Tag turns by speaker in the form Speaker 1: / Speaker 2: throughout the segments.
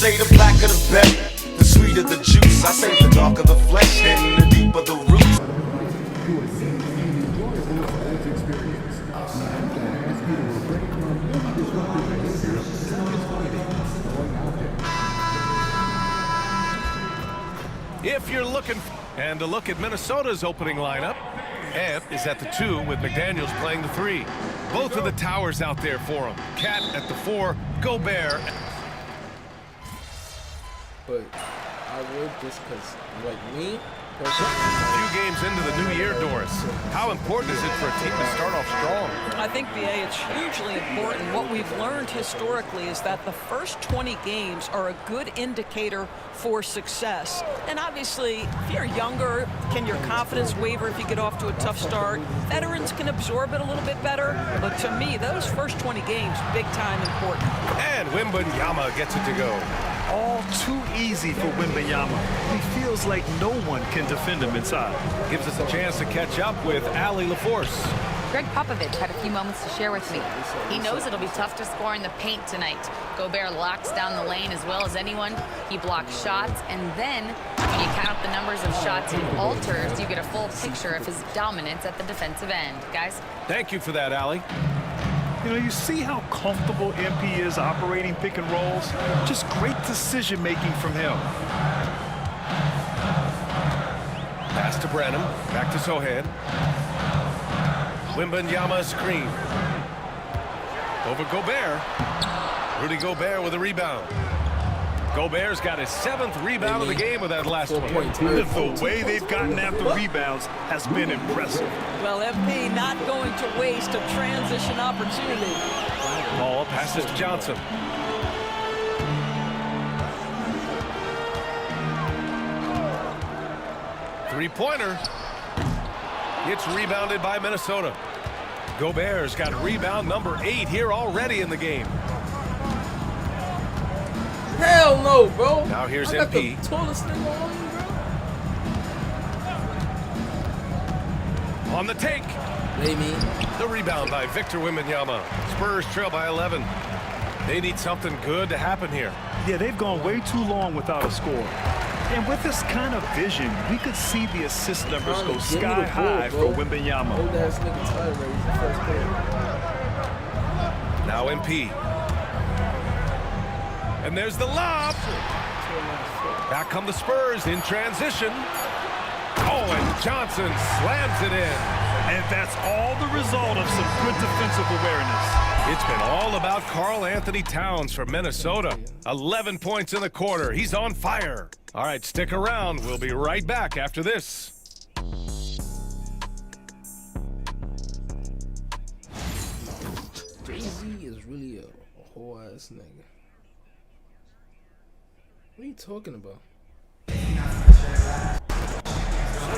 Speaker 1: say the blacker the better, the sweeter the juice. I say the darker the flesh and the deeper the roots.
Speaker 2: If you're looking, and to look at Minnesota's opening lineup, Ant is at the 2 with McDaniels playing the 3. Both of the towers out there for him. Cat at the 4, Gobert.
Speaker 3: But I would just because, like me,
Speaker 2: A few games into the new year, Doris. How important is it for a team to start off strong?
Speaker 4: I think, BA, it's hugely important. What we've learned historically is that the first 20 games are a good indicator for success. And obviously, if you're younger, can your confidence waver if you get off to a tough start? Veterans can absorb it a little bit better. But to me, those first 20 games, big time important.
Speaker 2: And Wembanyama gets it to go.
Speaker 5: All too easy for Wembanyama. He feels like no one can defend him inside.
Speaker 2: Gives us a chance to catch up with Allie LaForce.
Speaker 6: Greg Popovich had a few moments to share with me. He knows it'll be tough to score in the paint tonight. Gobert locks down the lane as well as anyone. He blocks shots, and then when you count up the numbers of shots he alters, you get a full picture of his dominance at the defensive end. Guys?
Speaker 2: Thank you for that, Allie.
Speaker 5: You know, you see how comfortable MP is operating pick and rolls? Just great decision-making from him.
Speaker 2: Pass to Branham. Back to Sohan. Wembanyama screen. Over Gobert. Rudy Gobert with a rebound. Gobert's got his 7th rebound of the game with that last one.
Speaker 5: The way they've gotten after rebounds has been impressive.
Speaker 4: Well, MP not going to waste a transition opportunity.
Speaker 2: Ball passes to Johnson. Three-pointer. It's rebounded by Minnesota. Gobert's got rebound number 8 here already in the game.
Speaker 3: hell no, bro.
Speaker 2: Now here's
Speaker 3: I got
Speaker 2: MP.
Speaker 3: the tallest thing on you, bro.
Speaker 2: On the take.
Speaker 3: Baby.
Speaker 2: The rebound by Victor Wembanyama. Spurs trail by 11. They need something good to happen here.
Speaker 5: Yeah, they've gone way too long without a score. And with this kind of vision, we could see the assist numbers go sky high for Wembanyama.
Speaker 3: Old ass nigga Tyler, he's the first player.
Speaker 2: Now MP. And there's the lob. Back come the Spurs in transition. Oh, and Johnson slams it in.
Speaker 5: And that's all the result of some good defensive awareness.
Speaker 2: It's been all about Karl Anthony Towns from Minnesota. 11 points in the quarter. He's on fire. All right, stick around. We'll be right back after this.
Speaker 3: Jay-Z is really a whole ass nigga. What are you talking about? Shut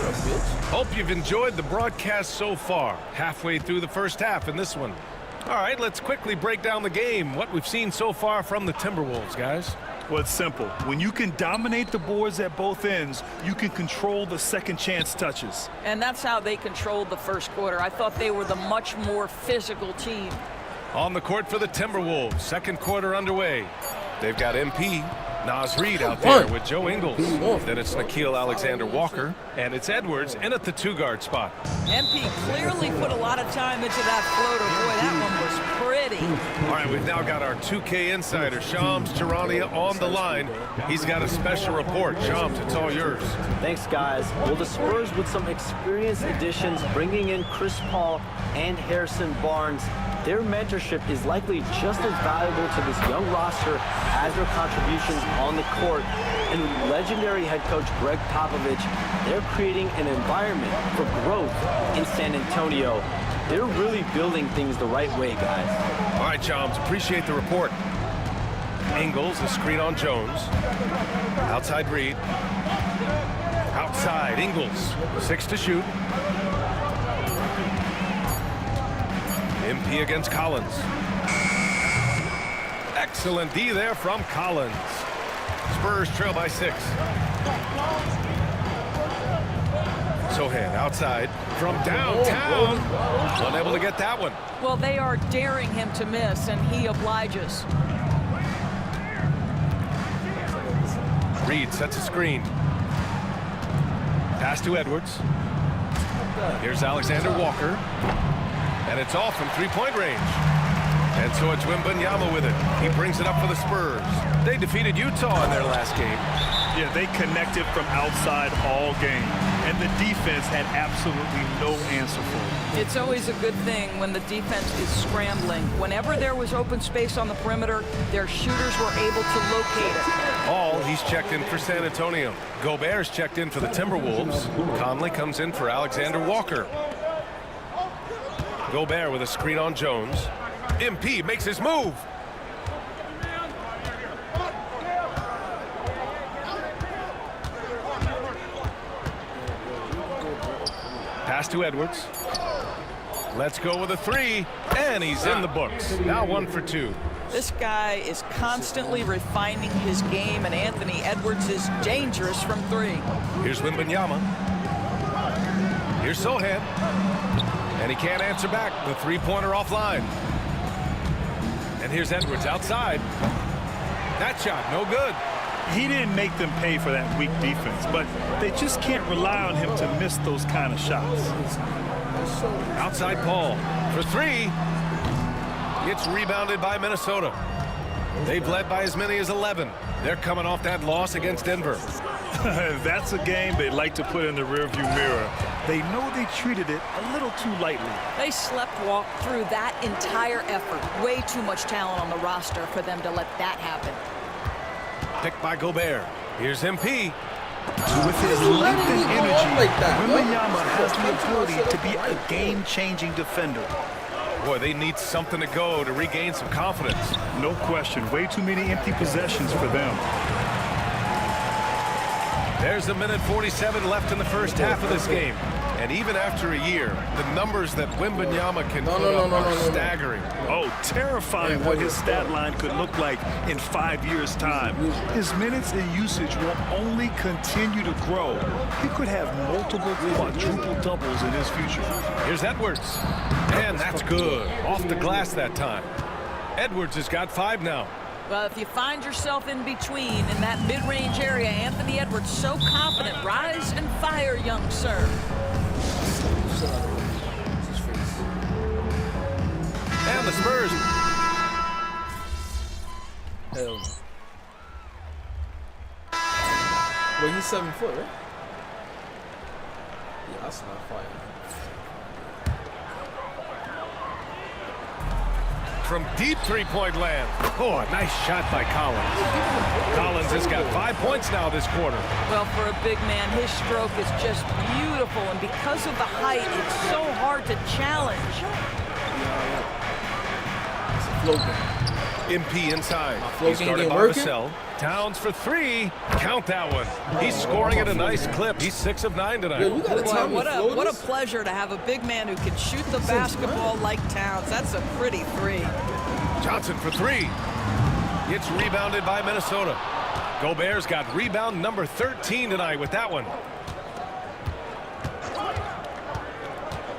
Speaker 3: up, bitch.
Speaker 2: Hope you've enjoyed the broadcast so far. Halfway through the first half in this one. All right, let's quickly break down the game. What we've seen so far from the Timberwolves, guys.
Speaker 5: Well, it's simple. When you can dominate the boards at both ends, you can control the second chance touches.
Speaker 4: And that's how they controlled the first quarter. I thought they were the much more physical team.
Speaker 2: On the court for the Timberwolves, second quarter underway. They've got MP, Naz Reid out there with Joe Ingles. Then it's Nickeil Alexander-Walker, and it's Edwards in at the 2-guard spot.
Speaker 4: MP clearly put a lot of time into that floater. Boy, that one was pretty.
Speaker 2: All right, we've now got our 2K insider, Shams Charania, on the line. He's got a special report. Shams, it's all yours.
Speaker 7: Thanks, guys. Well, the Spurs with some experienced additions, bringing in Chris Paul and Harrison Barnes, their mentorship is likely just as valuable to this young roster as their contributions on the court. And with legendary head coach Greg Popovich, they're creating an environment for growth in San Antonio. They're really building things the right way, guys.
Speaker 2: All right, Shams, appreciate the report. Ingles, the screen on Jones. Outside Reid. Outside, Ingles. 6 to shoot. MP against Collins. Excellent D there from Collins. Spurs trail by 6. Sohan outside from downtown. Unable to get that one.
Speaker 4: Well, they are daring him to miss, and he obliges.
Speaker 2: Reed sets a screen. Pass to Edwards. Here's Alexander Walker. And it's off from three-point range. And so it's Wembanyama with it. He brings it up for the Spurs. They defeated Utah in their last game.
Speaker 5: Yeah, they connected from outside all game, and the defense had absolutely no answer for it.
Speaker 4: It's always a good thing when the defense is scrambling. Whenever there was open space on the perimeter, their shooters were able to locate it.
Speaker 2: Hall, he's checked in for San Antonio. Gobert's checked in for the Timberwolves. Conley comes in for Alexander Walker. Gobert with a screen on Jones. MP makes his move. Pass to Edwards. Let's go with a three, and he's in the books. Now 1 for 2.
Speaker 4: This guy is constantly refining his game, and Anthony Edwards is dangerous from 3.
Speaker 2: Here's Wembanyama. Here's Sohan. And he can't answer back. The three-pointer offline. And here's Edwards outside. That shot, no good.
Speaker 5: He didn't make them pay for that weak defense, but they just can't rely on him to miss those kind of shots.
Speaker 2: Outside Paul for 3. It's rebounded by Minnesota. They've led by as many as 11. They're coming off that loss against Denver.
Speaker 5: That's a game they like to put in the rearview mirror. They know they treated it a little too lightly.
Speaker 4: They sleptwalked through that entire effort. Way too much talent on the roster for them to let that happen.
Speaker 2: Picked by Gobert. Here's MP.
Speaker 5: With his length and energy, Wembanyama has the ability to be a game-changing defender.
Speaker 2: Boy, they need something to go to regain some confidence.
Speaker 5: No question. Way too many empty possessions for them.
Speaker 2: There's a minute 47 left in the first half of this game. And even after a year, the numbers that Wembanyama can put up are staggering.
Speaker 5: Oh, terrifying what his stat line could look like in 5 years' time. His minutes and usage will only continue to grow. He could have multiple quadruple doubles in his future.
Speaker 2: Here's Edwards. And that's good. Off the glass that time. Edwards has got 5 now.
Speaker 4: Well, if you find yourself in between in that mid-range area, Anthony Edwards so confident. Rise and fire, young sir.
Speaker 2: And the Spurs.
Speaker 3: Hell no. Well, he's 7 foot, right? Yeah, that's not fire.
Speaker 2: From deep three-point land. Oh, a nice shot by Collins. Collins has got 5 points now this quarter.
Speaker 4: Well, for a big man, his stroke is just beautiful, and because of the height, it's so hard to challenge.
Speaker 3: It's a float game.
Speaker 2: MP inside.
Speaker 3: Float
Speaker 2: He
Speaker 3: game
Speaker 2: started
Speaker 3: ain't
Speaker 2: by
Speaker 3: working?
Speaker 2: Vassell. Towns for 3. Count that one. He's scoring at a nice clip. He's 6 of 9 tonight.
Speaker 3: Yo, you got a
Speaker 4: Boy,
Speaker 3: time
Speaker 4: what
Speaker 3: to
Speaker 4: a
Speaker 3: float
Speaker 4: what a
Speaker 3: this?
Speaker 4: pleasure to have a big man who can shoot the basketball like Towns. That's a pretty 3.
Speaker 2: Johnson for 3. It's rebounded by Minnesota. Gobert's got rebound number 13 tonight with that one.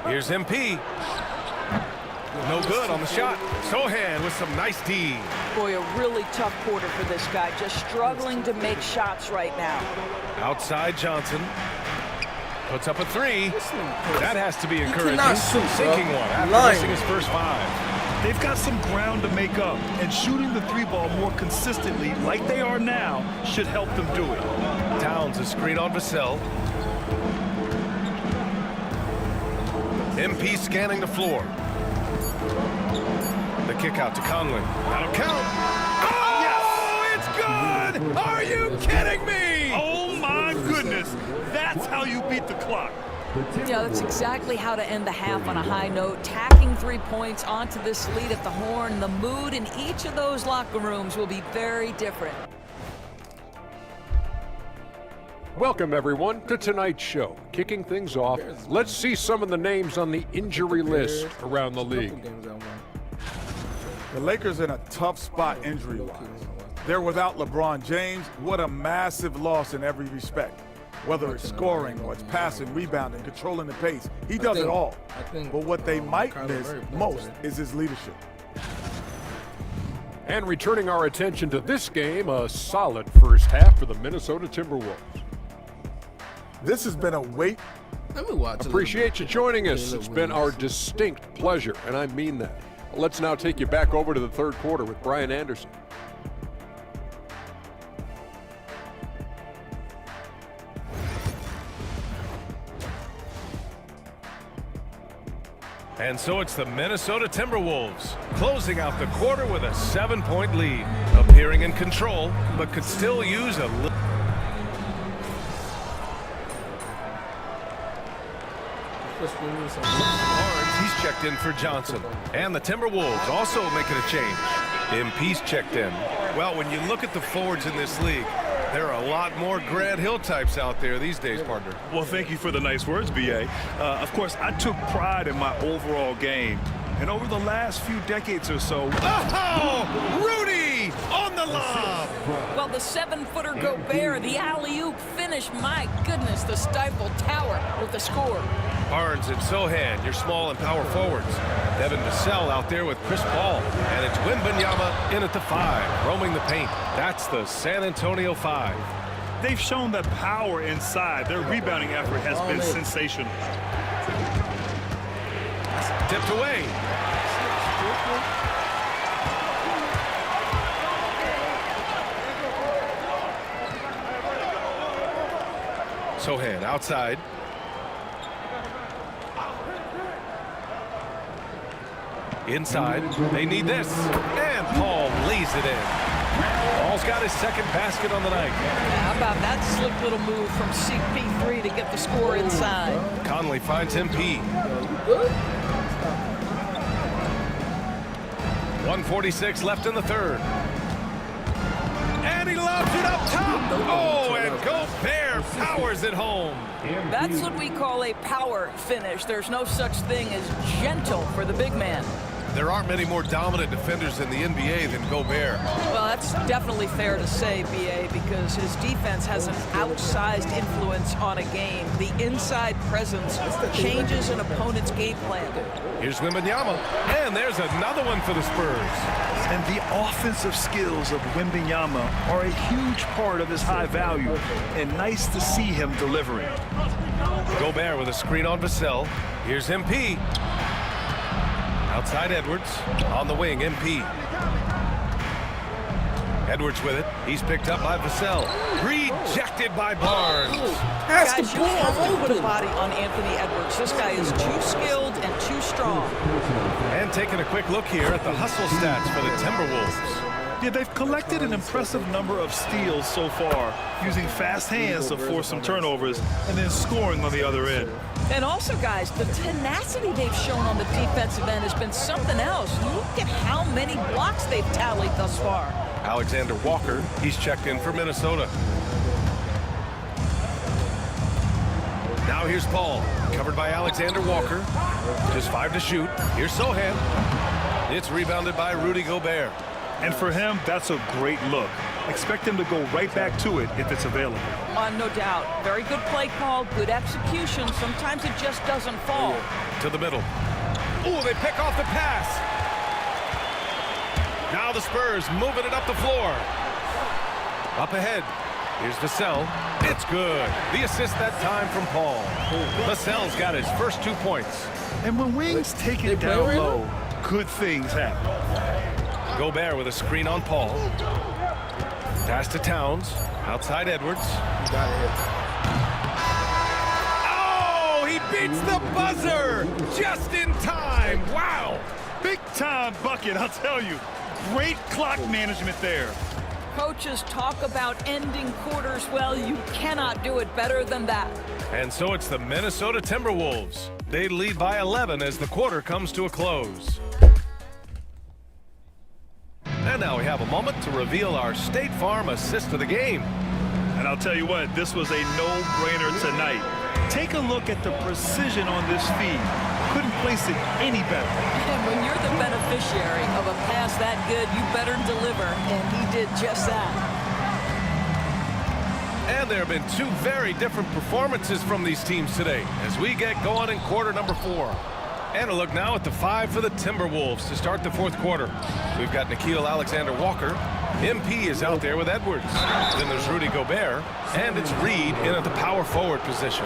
Speaker 2: Here's MP. No good on the shot. Sohan with some nice D.
Speaker 4: Boy, a really tough quarter for this guy. Just struggling to make shots right now.
Speaker 2: Outside Johnson. Puts up a 3. That has to be encouraging.
Speaker 3: cannot shoot, bro.
Speaker 2: Sinking one after
Speaker 3: Lying.
Speaker 2: missing his first 5.
Speaker 5: They've got some ground to make up, and shooting the 3-ball more consistently, like they are now, should help them do it.
Speaker 2: Towns a screen on Vassell. MP scanning the floor. The kick out to Conley. That'll count. Oh, it's good! Are you kidding me?
Speaker 5: Oh my goodness, that's how you beat the clock.
Speaker 4: Yeah, that's exactly how to end the half on a high note. Tacking 3 points onto this lead at the horn. The mood in each of those locker rooms will be very different.
Speaker 8: Welcome, everyone, to tonight's show. Kicking things off, let's see some of the names on the injury list around the league.
Speaker 9: The Lakers in a tough spot injury-wise. They're without LeBron James. What a massive loss in every respect. Whether it's scoring or it's passing, rebounding, controlling the pace. He does it all. But what they might miss most is his leadership.
Speaker 8: And returning our attention to this game, a solid first half for the Minnesota Timberwolves.
Speaker 9: This has been a wait.
Speaker 3: Let me watch.
Speaker 8: Appreciate you joining us. It's been our distinct pleasure, and I mean that. Let's now take you back over to the third quarter with Brian Anderson.
Speaker 2: And so it's the Minnesota Timberwolves closing out the quarter with a 7-point lead, appearing in control, but could still use a little. Barnes, he's checked in for Johnson. And the Timberwolves also making a change. MP's checked in. Well, when you look at the forwards in this league, there are a lot more Grant Hill types out there these days, partner.
Speaker 5: Well, thank you for the nice words, B.A. Of course, I took pride in my overall game. And over the last few decades or so...
Speaker 2: Oh! Rudy on the lob!
Speaker 4: Well, the 7-footer Gobert, the alley-oop finish. My goodness, the Stifle Tower with the score.
Speaker 2: Barnes and Sohan, your small and power forwards. Devin Vassell out there with Chris Paul. And it's Wembanyama in at the 5, roaming the paint. That's the San Antonio 5.
Speaker 5: They've shown that power inside. Their rebounding effort has been sensational.
Speaker 2: Tipped away. Sohan outside. Inside, they need this. And Paul lays it in. Paul's got his second basket on the night.
Speaker 4: How about that slick little move from CP3 to get the score inside?
Speaker 2: Conley finds MP. 1:46 left in the third. And he lobs it up top. Oh, and Gobert powers it home.
Speaker 4: That's what we call a power finish. There's no such thing as gentle for the big man.
Speaker 2: There aren't many more dominant defenders in the NBA than Gobert.
Speaker 4: Well, that's definitely fair to say, B.A., because his defense has an outsized influence on a game. The inside presence changes an opponent's game plan.
Speaker 2: Here's Wembanyama, and there's another one for the Spurs.
Speaker 5: And the offensive skills of Wembanyama are a huge part of his high value, and nice to see him delivering.
Speaker 2: Gobert with a screen on Vassell. Here's MP. Outside Edwards, on the wing, MP. Edwards with it. He's picked up by Vassell. Rejected by Barnes.
Speaker 4: Guys, you have to put a body on Anthony Edwards. This guy is too skilled and too strong.
Speaker 2: And taking a quick look here at the hustle stats for the Timberwolves.
Speaker 5: Yeah, they've collected an impressive number of steals so far, using fast hands to force some turnovers and then scoring on the other end.
Speaker 4: And also, guys, the tenacity they've shown on the defensive end has been something else. Look at how many blocks they've tallied thus far.
Speaker 2: Alexander Walker, he's checked in for Minnesota. Now here's Paul, covered by Alexander Walker. Just 5 to shoot. Here's Sohan. It's rebounded by Rudy Gobert.
Speaker 5: And for him, that's a great look. Expect him to go right back to it if it's available.
Speaker 4: No doubt. Very good play call, good execution. Sometimes it just doesn't fall.
Speaker 2: To the middle. Ooh, they pick off the pass. Now the Spurs moving it up the floor. Up ahead. Here's Vassell. It's good. The assist that time from Paul. Vassell's got his first 2 points.
Speaker 5: And when wings take it down low, good things happen.
Speaker 2: Gobert with a screen on Paul. Pass to Towns. Outside Edwards. Oh, he beats the buzzer just in time. Wow.
Speaker 5: Big time bucket, I'll tell you. Great clock management there.
Speaker 4: Coaches talk about ending quarters. Well, you cannot do it better than that.
Speaker 2: And so it's the Minnesota Timberwolves. They lead by 11 as the quarter comes to a close. And now we have a moment to reveal our State Farm assist of the game.
Speaker 5: And I'll tell you what, this was a no-brainer tonight. Take a look at the precision on this feed. Couldn't place it any better.
Speaker 4: And when you're the beneficiary of a pass that good, you better deliver, and he did just that.
Speaker 2: And there have been 2 very different performances from these teams today as we get going in quarter number 4. And a look now at the 5 for the Timberwolves to start the fourth quarter. We've got Nickeil Alexander-Walker. MP is out there with Edwards. Then there's Rudy Gobert. And it's Reed in at the power forward position.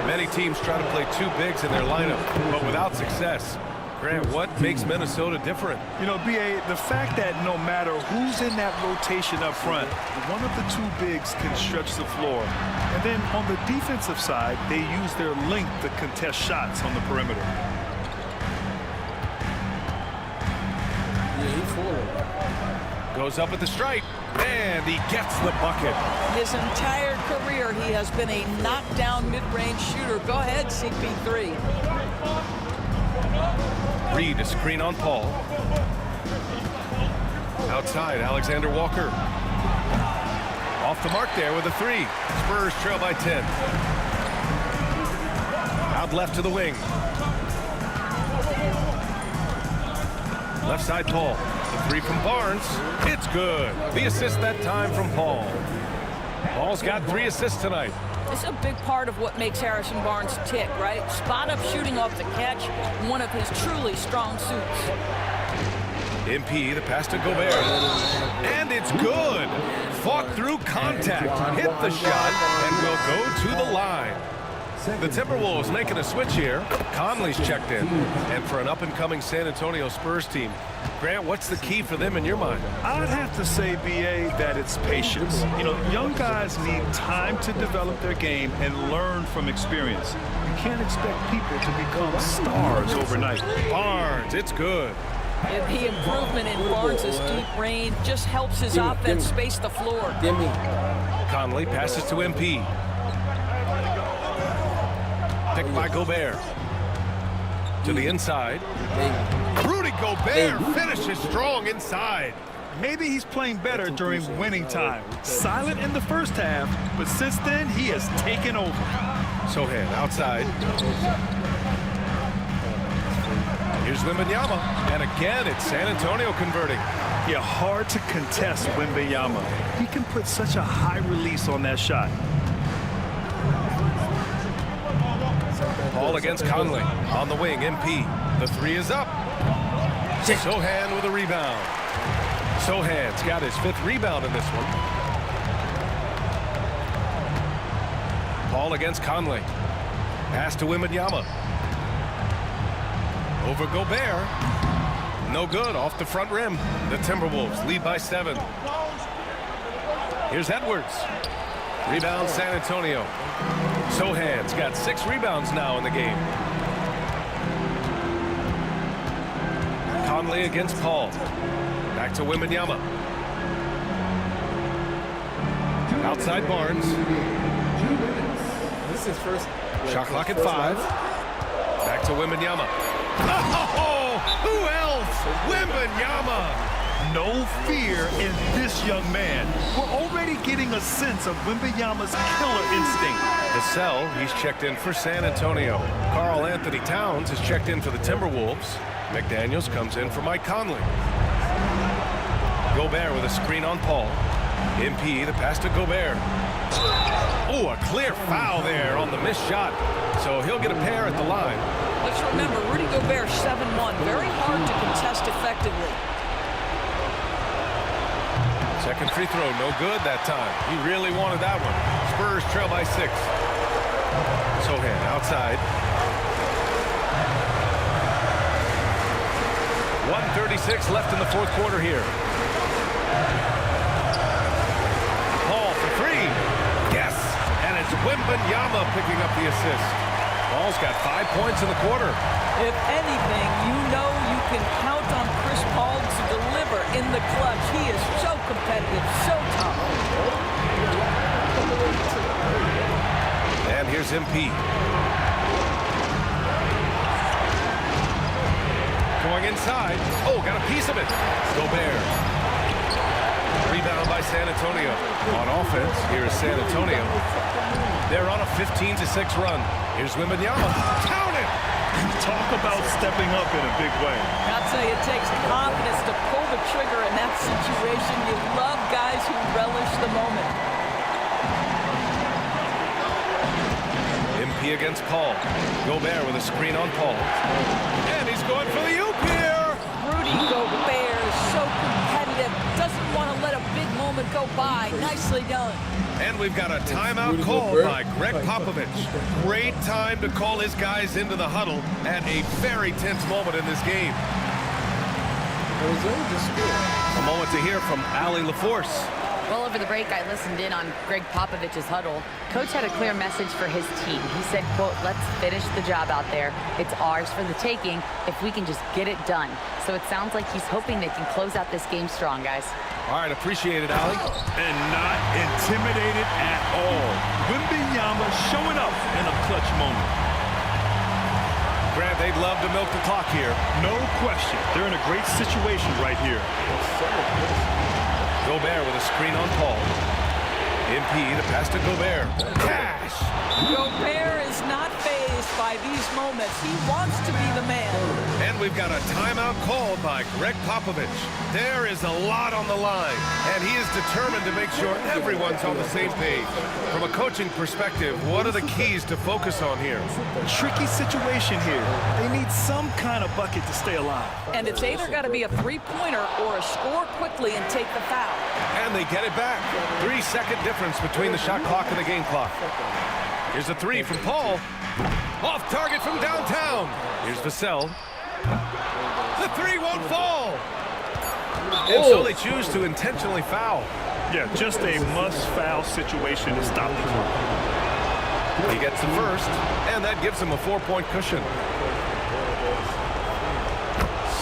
Speaker 2: Many teams try to play two bigs in their lineup, but without success. Grant, what makes Minnesota different?
Speaker 5: You know, B.A., the fact that no matter who's in that rotation up front, one of the two bigs can stretch the floor. And then on the defensive side, they use their length to contest shots on the perimeter.
Speaker 2: Goes up at the stripe, and he gets the bucket.
Speaker 4: His entire career, he has been a knockdown mid-range shooter. Go ahead, CP3.
Speaker 2: Reed, a screen on Paul. Outside, Alexander-Walker. Off the mark there with a 3. Spurs trail by 10. Out left to the wing. Left side, Paul. The 3 from Barnes. It's good. The assist that time from Paul. Paul's got 3 assists tonight.
Speaker 4: This is a big part of what makes Harrison Barnes tick, right? Spot-up shooting off the catch, one of his truly strong suits.
Speaker 2: MP, the pass to Gobert. And it's good. Fought through contact, hit the shot, and will go to the line. The Timberwolves making a switch here. Conley's checked in. And for an up-and-coming San Antonio Spurs team, Grant, what's the key for them in your mind?
Speaker 5: I'd have to say, B.A., that it's patience. You know, young guys need time to develop their game and learn from experience. You can't expect people to become stars overnight.
Speaker 2: Barnes, it's good.
Speaker 4: The improvement in Barnes' deep range just helps his offense space the floor.
Speaker 2: Conley passes to MP. Picked by Gobert. To the inside. Rudy Gobert finishes strong inside.
Speaker 5: Maybe he's playing better during winning time. Silent in the first half, but since then, he has taken over.
Speaker 2: Sohan outside. Here's Wembanyama. And again, it's San Antonio converting.
Speaker 5: Yeah, hard to contest Wembanyama. He can put such a high release on that shot.
Speaker 2: Ball against Conley. On the wing, MP. The 3 is up. Sohan with a rebound. Sohan's got his 5th rebound in this one. Ball against Conley. Pass to Wembanyama. Over Gobert. No good, off the front rim. The Timberwolves lead by 7. Here's Edwards. Rebound San Antonio. Sohan's got 6 rebounds now in the game. Conley against Paul. Back to Wembanyama. Outside Barnes.
Speaker 3: This is first.
Speaker 2: Shot clock at 5. Back to Wembanyama. Oh, who else? Wembanyama.
Speaker 5: No fear in this young man. We're already getting a sense of Wembanyama's killer instinct.
Speaker 2: Vassell, he's checked in for San Antonio. Karl Anthony Towns is checked in for the Timberwolves. McDaniels comes in for Mike Conley. Gobert with a screen on Paul. MP, the pass to Gobert. Oh, a clear foul there on the missed shot. So he'll get a pair at the line.
Speaker 4: Let's remember, Rudy Gobert 7-1. Very hard to contest effectively.
Speaker 2: Second free throw, no good that time. He really wanted that one. Spurs trail by 6. Sohan outside. 1:36 left in the fourth quarter here. Paul for 3. Yes, and it's Wembanyama picking up the assist. Paul's got 5 points in the quarter.
Speaker 4: If anything, you know you can count on Chris Paul to deliver in the clutch. He is so competitive, so tough.
Speaker 2: And here's MP. Going inside. Oh, got a piece of it. Gobert. Rebound by San Antonio. On offense, here's San Antonio. They're on a 15-6 run. Here's Wembanyama. Count it!
Speaker 5: Talk about stepping up in a big way.
Speaker 4: I'll tell you, it takes confidence to pull the trigger in that situation. You love guys who relish the moment.
Speaker 2: MP MP against Paul. Gobert with a screen on Paul. And he's going for the oop here.
Speaker 4: Rudy Gobert is so competitive. Doesn't want to let a big moment go by. Nicely done.
Speaker 2: And we've got a timeout
Speaker 3: Rudy
Speaker 2: called
Speaker 3: Gobert.
Speaker 2: by Greg Popovich. Great time to call his guys into the huddle at a very tense moment in this game.
Speaker 3: Arizona just scored.
Speaker 2: A moment to hear from Allie LaForce.
Speaker 6: Well, over the break, I listened in on Greg Popovich's huddle. Coach had a clear message for his team. He said, quote, let's finish the job out there. It's ours for the taking if we can just get it done. So it sounds like he's hoping they can close out this game strong, guys.
Speaker 2: All right, appreciate it, Allie.
Speaker 5: And not intimidated at all. Wembanyama showing up in a clutch moment.
Speaker 2: Grant, they'd love to milk the clock here.
Speaker 5: No question. They're in a great situation right here.
Speaker 2: Gobert with a screen on Paul. MP, the pass to Gobert. Cash!
Speaker 4: Gobert is not fazed by these moments. He wants to be the man.
Speaker 2: And we've got a timeout called by Greg Popovich. There is a lot on the line, and he is determined to make sure everyone's on the same page. From a coaching perspective, what are the keys to focus on here?
Speaker 5: Tricky situation here. They need some kind of bucket to stay alive.
Speaker 4: And it's either got to be a three-pointer or a score quickly and take the foul.
Speaker 2: And they get it back. 3-second difference between the shot clock and the game clock. Here's a three from Paul. Off target from downtown. Here's Vassell. The three won't fall. And so they choose to intentionally foul.
Speaker 5: Yeah, just a must-foul situation to stop the clock.
Speaker 2: He gets the first, and that gives him a 4-point cushion.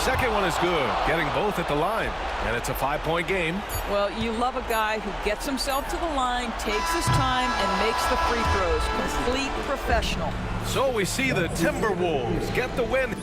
Speaker 2: Second one is good, getting both at the line. And it's a 5-point game.
Speaker 4: Well, you love a guy who gets himself to the line, takes his time, and makes the free throws. Complete professional.
Speaker 2: So we see the Timberwolves get the win.